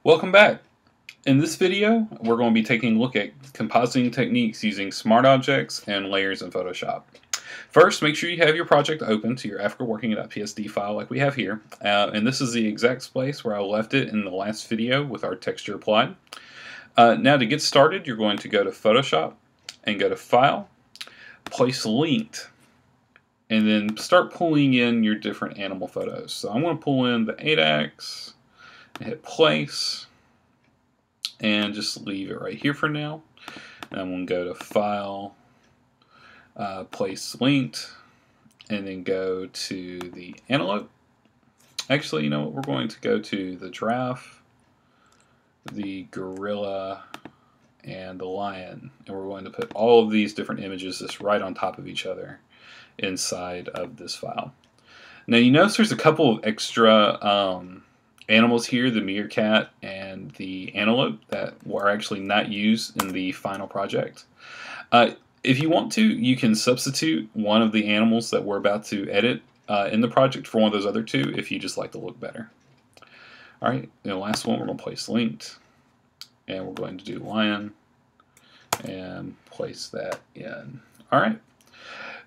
Welcome back. In this video, we're going to be taking a look at compositing techniques using smart objects and layers in Photoshop. First, make sure you have your project open to your afterworking.psd file like we have here. And this is the exact place where I left it in the last video with our texture applied. Now to get started, you're going to go to Photoshop and go to File, Place Linked, and then start pulling in your different animal photos. So I'm going to pull in the 8x, and hit Place, and just leave it right here for now. And I'm going to go to File, Place Linked, and then go to the Antelope. Actually, you know what? We're going to go to the Giraffe, the Gorilla, and the Lion. And we're going to put all of these different images just right on top of each other inside of this file. Now you notice there's a couple of extra animals here, the meerkat and the antelope, that are actually not used in the final project. If you want to, you can substitute one of the animals that we're about to edit in the project for one of those other two if you just like to look better. Alright, the last one we're going to place linked, and we're going to do lion and place that in. Alright,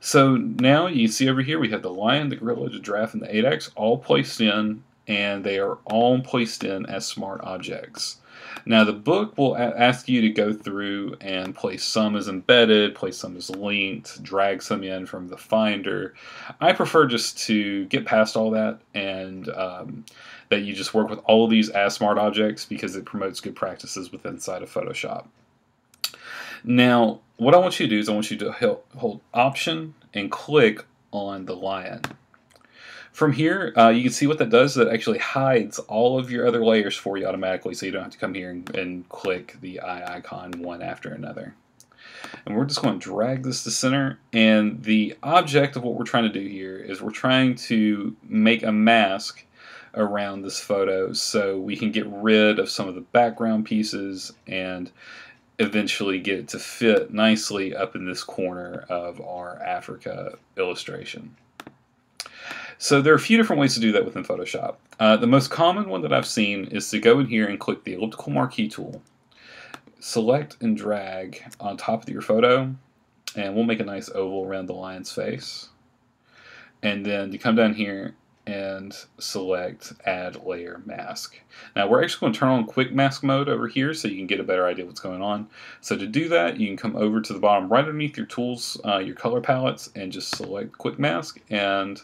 so now you see over here we have the lion, the gorilla, the giraffe, and the 8x all placed in, and they are all placed in as smart objects. Now the book will ask you to go through and place some as embedded, place some as linked, drag some in from the Finder. I prefer just to get past all that and that you just work with all of these as smart objects because it promotes good practices within inside of Photoshop. Now what I want you to do is I want you to hold Option and click on the lion. From here, you can see what that does. That actually hides all of your other layers for you automatically, so you don't have to come here and click the eye icon one after another. And we're just going to drag this to center, and the object of what we're trying to do here is we're trying to make a mask around this photo so we can get rid of some of the background pieces and eventually get it to fit nicely up in this corner of our Africa illustration. So there are a few different ways to do that within Photoshop. The most common one that I've seen is to go in here and click the elliptical marquee tool, select and drag on top of your photo, and we'll make a nice oval around the lion's face. And then you come down here and select Add Layer Mask. Now we're actually going to turn on Quick Mask mode over here so you can get a better idea of what's going on. So to do that, you can come over to the bottom right underneath your tools, your color palettes, and just select Quick Mask. And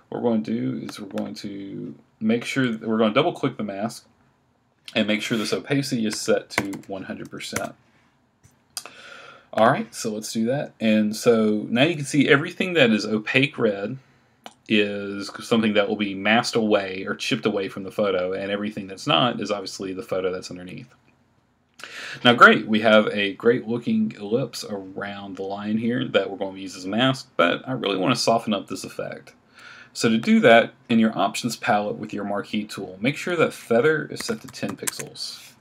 what we're going to do is we're going to make sure that we're going to double click the mask and make sure this opacity is set to 100%. Alright, so let's do that. And so now you can see everything that is opaque red is something that will be masked away or chipped away from the photo, and everything that's not is obviously the photo that's underneath. Now great, we have a great looking ellipse around the line here that we're going to use as a mask, but I really want to soften up this effect. So to do that, in your options palette with your marquee tool, make sure that feather is set to 10 pixels.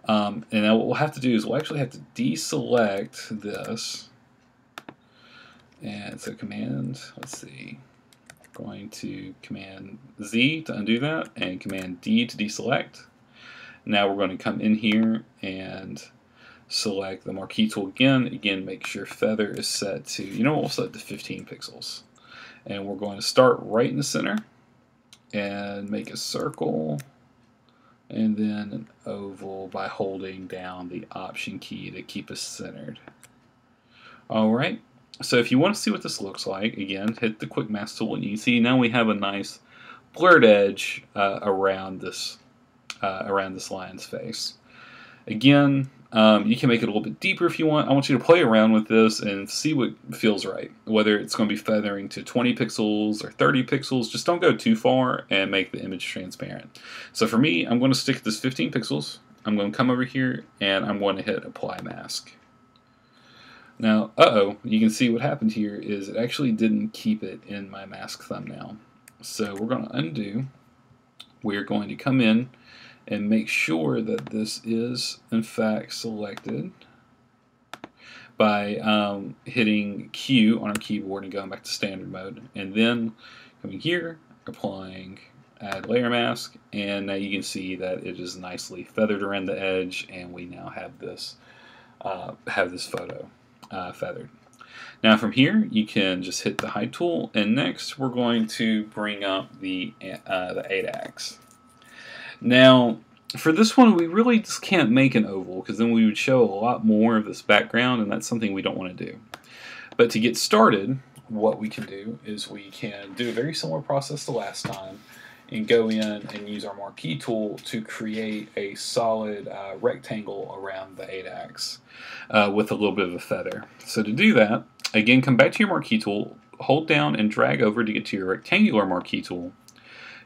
And now what we'll have to do is we'll actually have to deselect this. And so Command, let's see, going to Command Z to undo that, and Command D to deselect. Now we're going to come in here and select the marquee tool again. Again, make sure feather is set to, you know what, we'll set it to 15 pixels. And we're going to start right in the center and make a circle and then an oval by holding down the Option key to keep us centered. Alright, so if you want to see what this looks like, again, hit the Quick Mask tool and you can see now we have a nice blurred edge around this lion's face. Again, you can make it a little bit deeper if you want. I want you to play around with this and see what feels right. Whether it's going to be feathering to 20 pixels or 30 pixels, just don't go too far and make the image transparent. So for me, I'm going to stick this 15 pixels. I'm going to come over here and I'm going to hit Apply Mask. Now, you can see what happened here is it actually didn't keep it in my mask thumbnail. So we're going to undo. We're going to come in and make sure that this is in fact selected by hitting Q on our keyboard and going back to standard mode, and then coming here, applying add layer mask, and now you can see that it is nicely feathered around the edge, and we now have this photo feathered. Now from here, you can just hit the hide tool, and next we're going to bring up the 8-ax. Now, for this one, we really just can't make an oval, because then we would show a lot more of this background, and that's something we don't want to do. But to get started, what we can do is we can do a very similar process to last time, and go in and use our marquee tool to create a solid rectangle around the 8-ax with a little bit of a feather. So to do that, again, come back to your marquee tool, hold down and drag over to get to your rectangular marquee tool.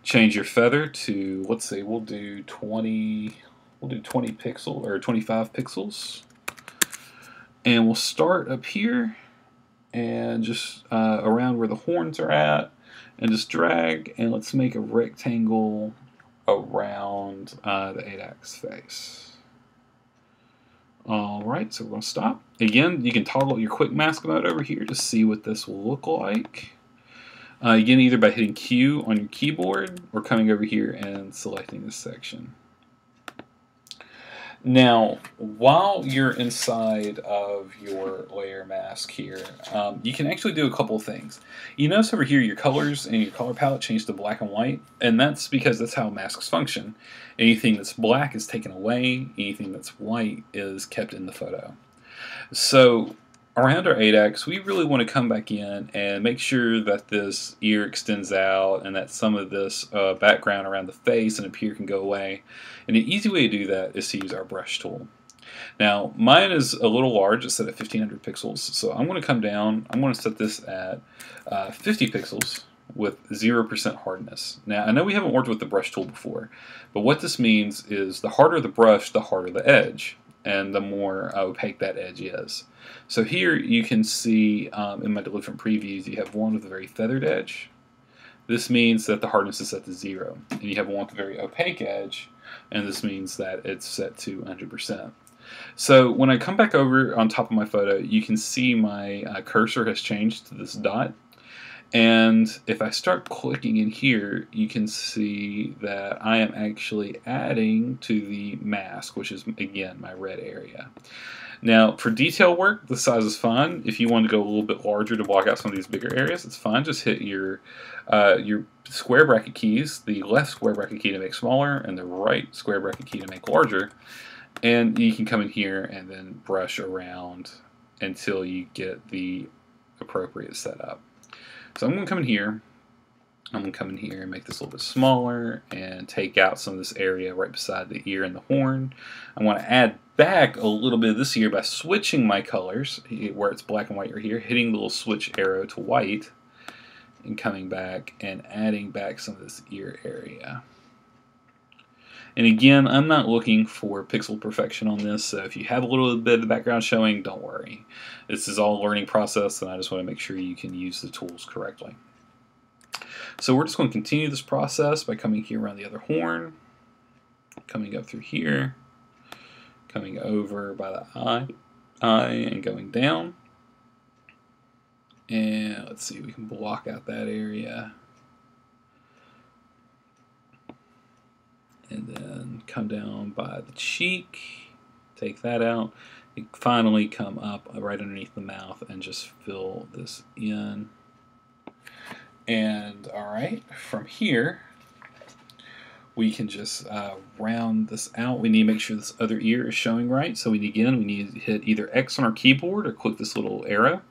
Change your feather to, let's say, we'll do 20 pixels or 25 pixels, and we'll start up here and just around where the horns are at, and just drag, and let's make a rectangle around the 8-ax face. Alright, so we're going to stop. Again, you can toggle your quick mask mode over here to see what this will look like. Again, either by hitting Q on your keyboard or coming over here and selecting this section. Now, while you're inside of your layer mask here, you can actually do a couple of things. You notice over here your colors and your color palette change to black and white, and that's because that's how masks function. Anything that's black is taken away, anything that's white is kept in the photo. So around our 8-ax, we really want to come back in and make sure that this ear extends out and that some of this background around the face and up here can go away. And an easy way to do that is to use our brush tool. Now, mine is a little large. It's set at 1500 pixels, so I'm going to come down. I'm going to set this at 50 pixels with 0% hardness. Now, I know we haven't worked with the brush tool before, but what this means is the harder the brush, the harder the edge, and the more opaque that edge is. So here you can see in my different previews, you have one with a very feathered edge. This means that the hardness is set to 0. And you have one with a very opaque edge, and this means that it's set to 100%. So when I come back over on top of my photo, you can see my cursor has changed to this dot. And if I start clicking in here, you can see that I am actually adding to the mask, which is, again, my red area. Now, for detail work, the size is fine. If you want to go a little bit larger to block out some of these bigger areas, it's fine. Just hit your square bracket keys, the left square bracket key to make smaller, and the right square bracket key to make larger. And you can come in here and then brush around until you get the appropriate setup. So I'm going to come in here. I'm going to come in here and make this a little bit smaller and take out some of this area right beside the ear and the horn. I want to add back a little bit of this here by switching my colors, where it's black and white right here, hitting the little switch arrow to white, and coming back and adding back some of this ear area. And again, I'm not looking for pixel perfection on this, so if you have a little bit of the background showing, don't worry. This is all a learning process, and I just want to make sure you can use the tools correctly. So we're just going to continue this process by coming here around the other horn, coming up through here, coming over by the eye and going down. And let's see, we can block out that area. And then come down by the cheek, take that out, and finally come up right underneath the mouth and just fill this in. And alright, from here we can just round this out. We need to make sure this other ear is showing right, so we need to hit either X on our keyboard or click this little arrow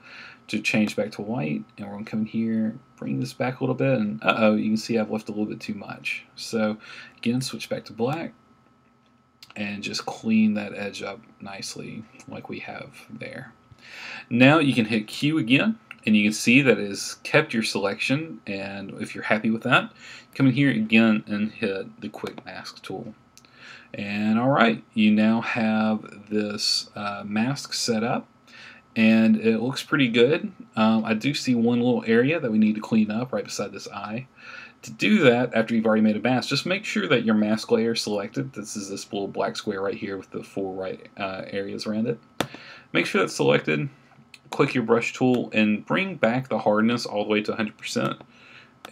to change back to white, and we're going to come in here, bring this back a little bit, and you can see I've left a little bit too much. So again, switch back to black, and just clean that edge up nicely like we have there. Now you can hit Q again, and you can see that it has kept your selection, and if you're happy with that, come in here again and hit the quick mask tool. And alright, you now have this mask set up, and it looks pretty good. I do see one little area that we need to clean up right beside this eye. To do that, after you've already made a mask, just make sure that your mask layer is selected. This is this little black square right here with the 4 white areas around it. Make sure that's selected. Click your brush tool and bring back the hardness all the way to 100%.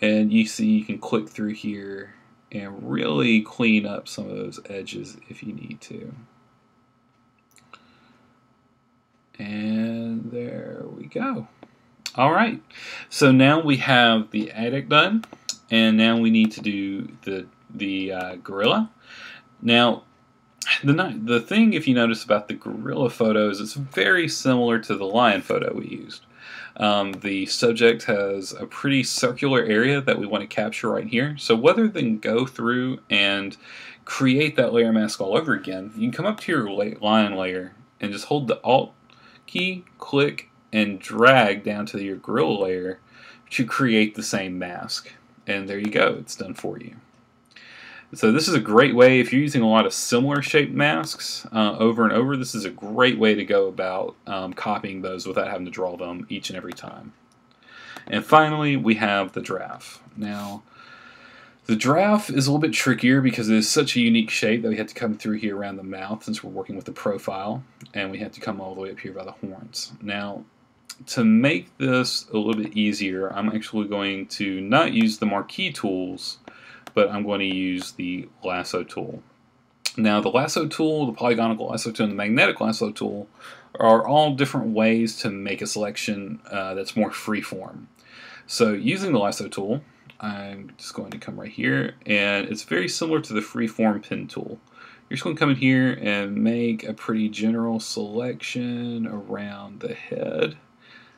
And you see you can click through here and really clean up some of those edges if you need to. And there we go. All right, so now we have the attic done, and now we need to do the gorilla. Now, the thing, if you notice about the gorilla photos, it's very similar to the lion photo we used. The subject has a pretty circular area that we want to capture right here. So rather than go through and create that layer mask all over again, you can come up to your lion layer and just hold the Alt key, click, and drag down to your gorilla layer to create the same mask. And there you go, it's done for you. So this is a great way, if you're using a lot of similar shaped masks over and over, this is a great way to go about copying those without having to draw them each and every time. And finally, we have the giraffe. Now, the giraffe is a little bit trickier because it is such a unique shape that we had to come through here around the mouth since we're working with the profile, and we had to come all the way up here by the horns. Now, to make this a little bit easier, I'm actually going to not use the marquee tools, but I'm going to use the lasso tool. Now, the lasso tool, the polygonal lasso tool, and the magnetic lasso tool are all different ways to make a selection that's more freeform. So using the lasso tool, I'm just going to come right here, and it's very similar to the freeform pen tool. You're just going to come in here and make a pretty general selection around the head.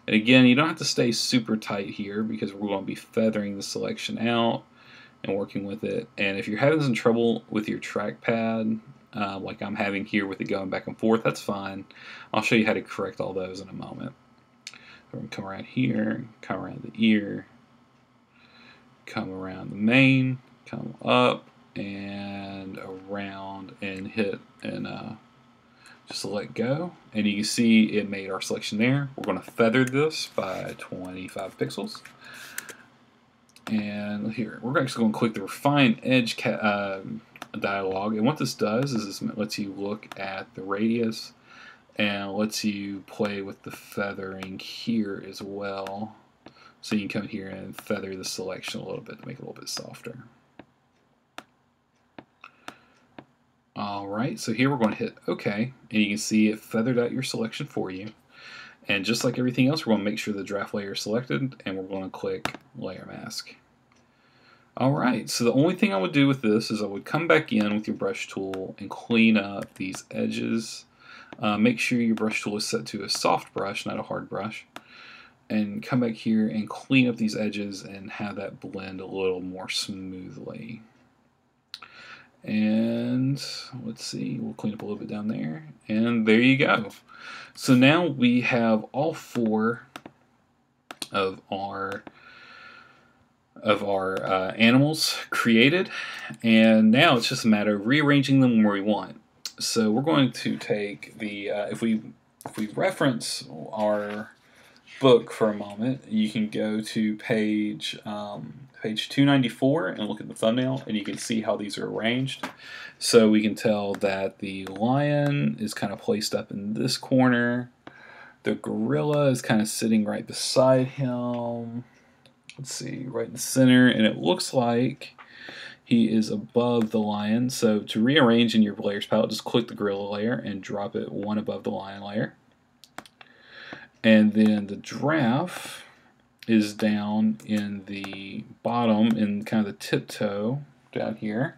And again, you don't have to stay super tight here because we're going to be feathering the selection out and working with it. And if you're having some trouble with your trackpad, like I'm having here with it going back and forth, that's fine. I'll show you how to correct all those in a moment. We're going to come around here, come around the ear, come around the mane, come up and around and hit and just let go. And you can see it made our selection there. We're going to feather this by 25 pixels. And here, we're actually going to click the Refine Edge dialog. And what this does is this lets you look at the radius and lets you play with the feathering here as well. So you can come here and feather the selection a little bit to make it a little bit softer. Alright, so here we're going to hit OK, and you can see it feathered out your selection for you. And just like everything else, we're going to make sure the draft layer is selected, and we're going to click Layer Mask. Alright, so the only thing I would do with this is I would come back in with your brush tool and clean up these edges. Make sure your brush tool is set to a soft brush, not a hard brush. And come back here and clean up these edges and have that blend a little more smoothly. And let's see, we'll clean up a little bit down there, and there you go. So now we have all four of our animals created, and now it's just a matter of rearranging them where we want. So we're going to take the if we reference our book for a moment, you can go to page 294 and look at the thumbnail, and you can see how these are arranged. So we can tell that the lion is kind of placed up in this corner. The gorilla is kind of sitting right beside him. Let's see, right in the center, and it looks like he is above the lion. So to rearrange in your layers palette, just click the gorilla layer and drop it one above the lion layer. And then the giraffe is down in the bottom, in kind of the tiptoe down here.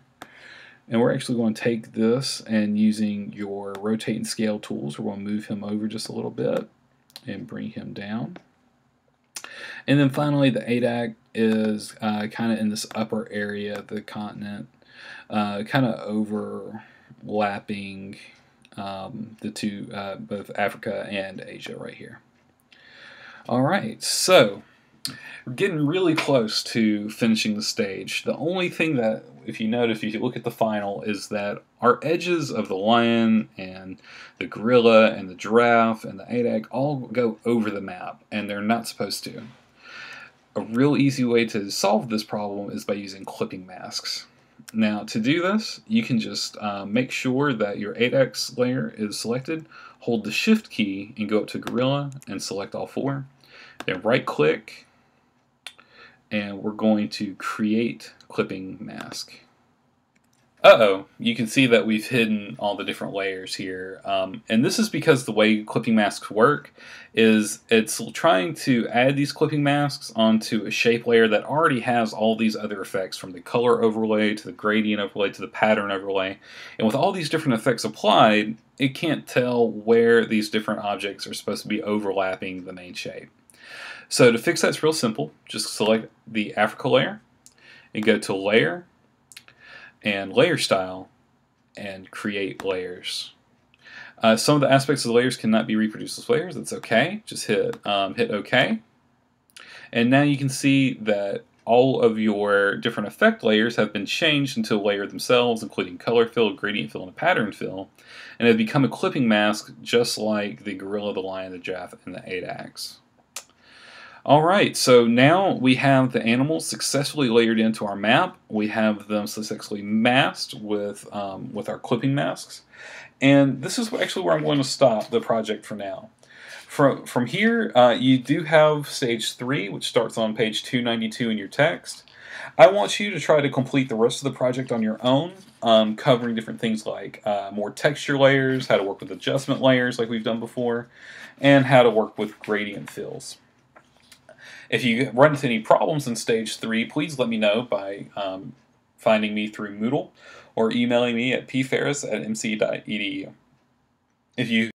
And we're actually going to take this, and using your rotate and scale tools, we're going to move him over just a little bit and bring him down. And then finally, the ADAC is kind of in this upper area of the continent, kind of overlapping the two, both Africa and Asia right here. Alright, so we're getting really close to finishing the stage. The only thing that, if you notice, if you look at the final, is that our edges of the lion and the gorilla and the giraffe and the ADAC all go over the map, and they're not supposed to. A real easy way to solve this problem is by using clipping masks. Now, to do this, you can just make sure that your ADAC layer is selected, hold the Shift key and go up to Gorilla and select all four. Then right click, and we're going to create clipping mask. Uh-oh, you can see that we've hidden all the different layers here. And this is because the way clipping masks work is it's trying to add these clipping masks onto a shape layer that already has all these other effects, from the color overlay to the gradient overlay to the pattern overlay. And with all these different effects applied, it can't tell where these different objects are supposed to be overlapping the main shape. So to fix that, it's real simple. Just select the Africa layer and go to Layer and Layer Style and Create Layers. Some of the aspects of the layers cannot be reproduced as layers. That's okay. Just hit OK. And now you can see that all of your different effect layers have been changed into a layer themselves, including color fill, gradient fill, and a pattern fill, and have become a clipping mask just like the gorilla, the lion, the giraffe, and the 8-axe. Alright, so now we have the animals successfully layered into our map. We have them successfully masked with our clipping masks. And this is actually where I'm going to stop the project for now. From here, you do have stage 3, which starts on page 292 in your text. I want you to try to complete the rest of the project on your own, covering different things like more texture layers, how to work with adjustment layers like we've done before, and how to work with gradient fills. If you run into any problems in stage 3, please let me know by finding me through Moodle or emailing me at pferris@mc.edu. If you